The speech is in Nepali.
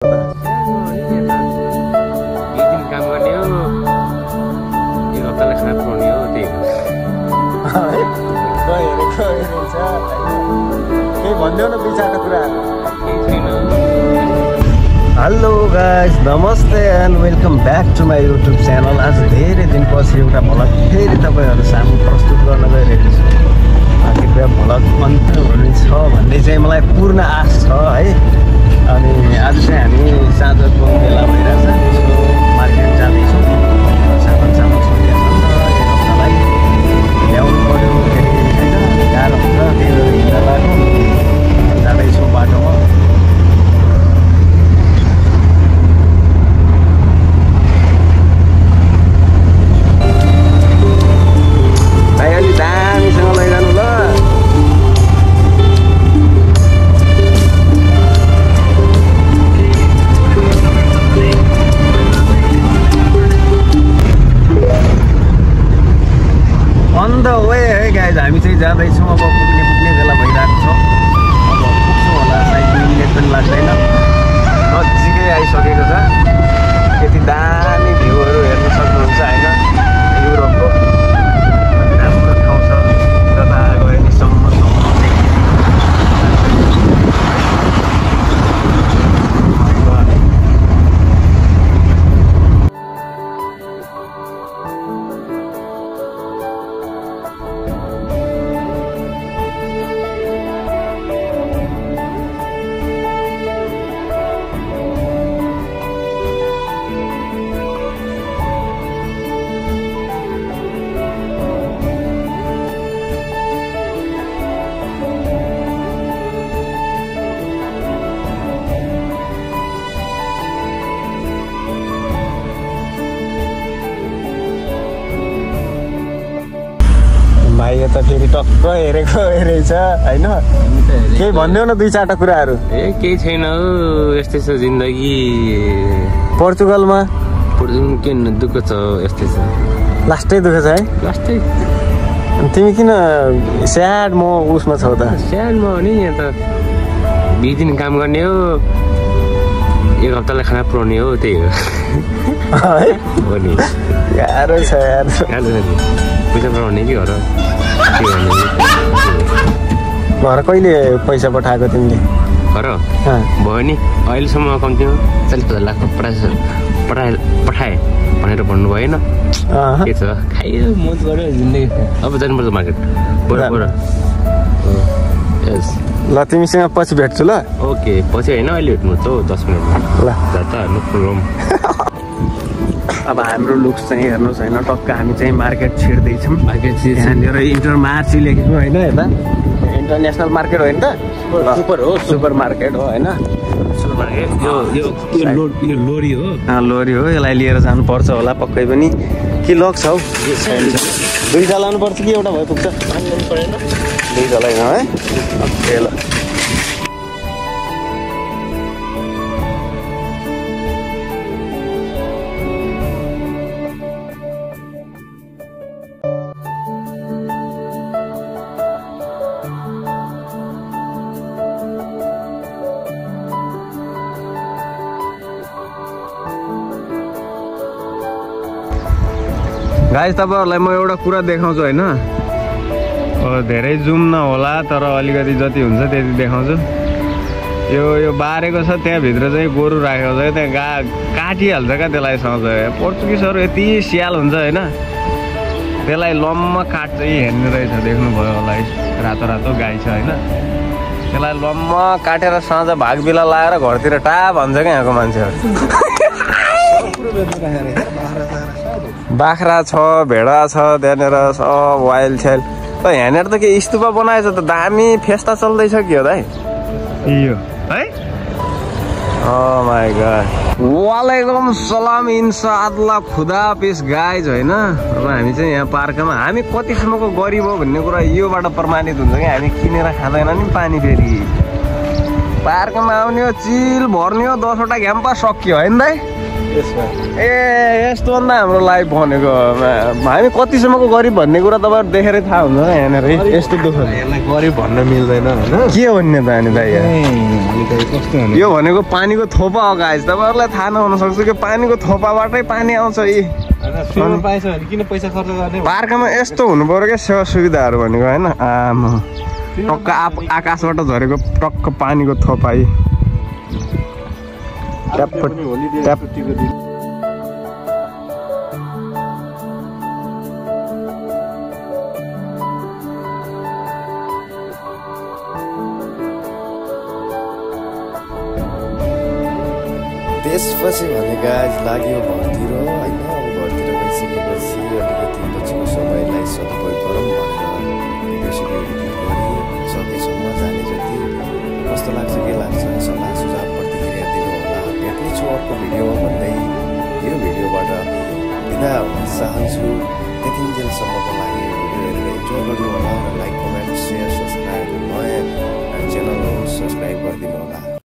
काम गर्ने हो यो हप्तालाई खाना पुऱ्याउने हो त्यही केही भन्देऊ न बिचारको कुराहरू। केही छैन। हेलो गाइस, नमस्ते and welcome back to my YouTube channel. आज धेरै दिनपछि एउटा भ्लग फेरि तपाईँहरू सामु प्रस्तुत गर्न गइरहेको छु। कृपया भ्लग अन्त हुनेछ भन्ने चाहिँ मलाई पूर्ण आश छ है। अनि आज चाहिँ हामी साँझको बेला भइरहेछ, त्यसको मार्केट जाँदैछौँ। सामान सामान सकिया छ नि त, एक हप्तालाई ल्याउनु पऱ्यो, फेरि होइन गाह्रो हुन्छ, त्यही भएर हिँड्न लाग्यो। जाँदैछौँ बाटोमा। भाइ अलि दामीसँग लैजानु ल। अन्त वे है गाइज, हामी चाहिँ जाँदैछौँ। अब पुग्ने बेला भइरहेको छ। अब पुग्छौँ होला, सायद 2 मिनट पनि लाग्दैन। नजिकै आइसकेको छ। यति दामी भ्यूहरू हेर्न सक्नुहुन्छ होइन युरोपको। राम्रो ठाउँ छ, जता गयो नि सम्म भाइ यता फेरि टक्क हेरेको रहेछ होइन। केही भन्देऊ न 2-4 कुराहरू। केही छैन हौ, यस्तै छ जिन्दगी। पोर्चुगलमा के दुःख छ, यस्तै छ। लास्टै दुःख छ है, लास्टै। तिमी किन स्याड म उसमा छौ त? स्याड म हो नि, यहाँ त 20 दिन काम गर्ने हो, एक हप्तालाई खाना पुऱ्याउने हो, त्यही हो हो नि। गाह्रो छ यार। पैसा पुऱ्याउने कि घर घर कहिले पैसा पठाएको तिमीले? घर भयो नि अहिलेसम्म कम्तीमा 40-50 लाख पठाए भनेर भन्नु भएन। के छ खायो मोज गऱ्यो जिन्दगी। अब जानुपर्छ मार्केट बराबर। ल तिमीसँग पछि भेट्छु ल। ओके, पछि होइन अहिले भेट्नुपर्छ हौ 10 मिनटमा ल। जाता नो प्रब्लम। अब हाम्रो लुक्स चाहिँ हेर्नुहोस् होइन, टक्क हामी चाहिँ मार्केट छिर्दैछौँ। मार्केट यहाँनिर इन्टरमार्ची लेखेको होइन, यता इन्टरनेसनल मार्केट होइन त, सुपर हो, सुपर मार्केट हो होइन। सुपर मार्केट यो लोरी हो। लोरी हो, यसलाई लिएर जानुपर्छ होला पक्कै पनि। के लग्छ हौ? 2 लानुपर्छ कि एउटा भए पुग्छ? 2 चलाइन है। ओके ल। गाइस, तपाईँहरूलाई म एउटा कुरा देखाउँछु होइन। धेरै जुम नहोला, तर अलिकति जति हुन्छ त्यति देखाउँछु। यो बारेको छ, त्यहाँभित्र चाहिँ गोरु राखेको छ, त्यहाँ काटिहाल्छ क्या त्यसलाई सहज। पोर्चुगिजहरू यति स्याल हुन्छ होइन, त्यसलाई लम्मा काट चाहिँ हेर्ने रहेछ, देख्नुभयो होला है। रातो रातो गाई छ होइन, त्यसलाई लम्मा काटेर साँझ भाग बिला लाएर घरतिर टा भन्छ क्या यहाँको मान्छेहरू। बाख्रा छ, भेडा छ, त्यहाँनिर सब वाइल्ड छाइल्ड। त यहाँनिर त के स्तूपा बनाएछ त, दामी फेस्ता चल्दैछ कि हो त यो है। ओ माई गॉड। वालेकुम सलाम, इन्शाअल्लाह खुदा हाफिज गाइज होइन। अब हामी चाहिँ यहाँ पार्कमा, हामी कतिसम्मको गरिब हो भन्ने कुरा योबाट प्रमाणित हुन्छ कि हामी किनेर खाँदैन नि पानी। फेरि पार्कमा आउने हो, चिल भर्ने हो, 10वटा घ्याम्पा सक्यो होइन दाइ। ए यस्तो भन्दा हाम्रो लाइफ भनेको हामी कतिसम्मको गरिब भन्ने कुरा तपाईँहरू देखेरै थाहा हुन्छ यहाँनिर यस्तो दुःख यसलाई गरिब भन्न मिल्दैन होइन के भन्ने त अनि दाइ यो भनेको पानीको थोपा हो गाइस तपाईँहरूलाई थाहा नहुन सक्छ कि पानीको थोपाबाटै पानी आउँछ यी पाएछ भने किन पैसा खर्च गर्ने पार्कमा यस्तो हुनु पर्यो क्या सेवा सुविधाहरू भनेको होइन आमा टक्क आकाशबाट झरेको टक्क पानीको थोपा यी त्यसपछि भनेको आज लाग्यो घरतिर होइन अब घरतिर गइसकेपछि अलिकति पछिको समयलाई सदुपयोग गरौँ भनेर भिडियो सिडियो एडिट गरेँ सकेसम्म जाने जति कस्तो लाग्छ के लाग्छ सल्लाह सुझाव प्रतिक्रिया दिनु होला भेट्ने छु अर्को भिडियोमा भन्दै यो भिडियोबाट बिदा हुन चाहन्छु त्यतिन्जेलसम्मको लागि भिडियो हेरेर इन्जोय गर्नु होला र लाइक कमेन्ट सेयर सब्सक्राइब नयाँ च्यानल हो सब्सक्राइब गरिदिनु होला।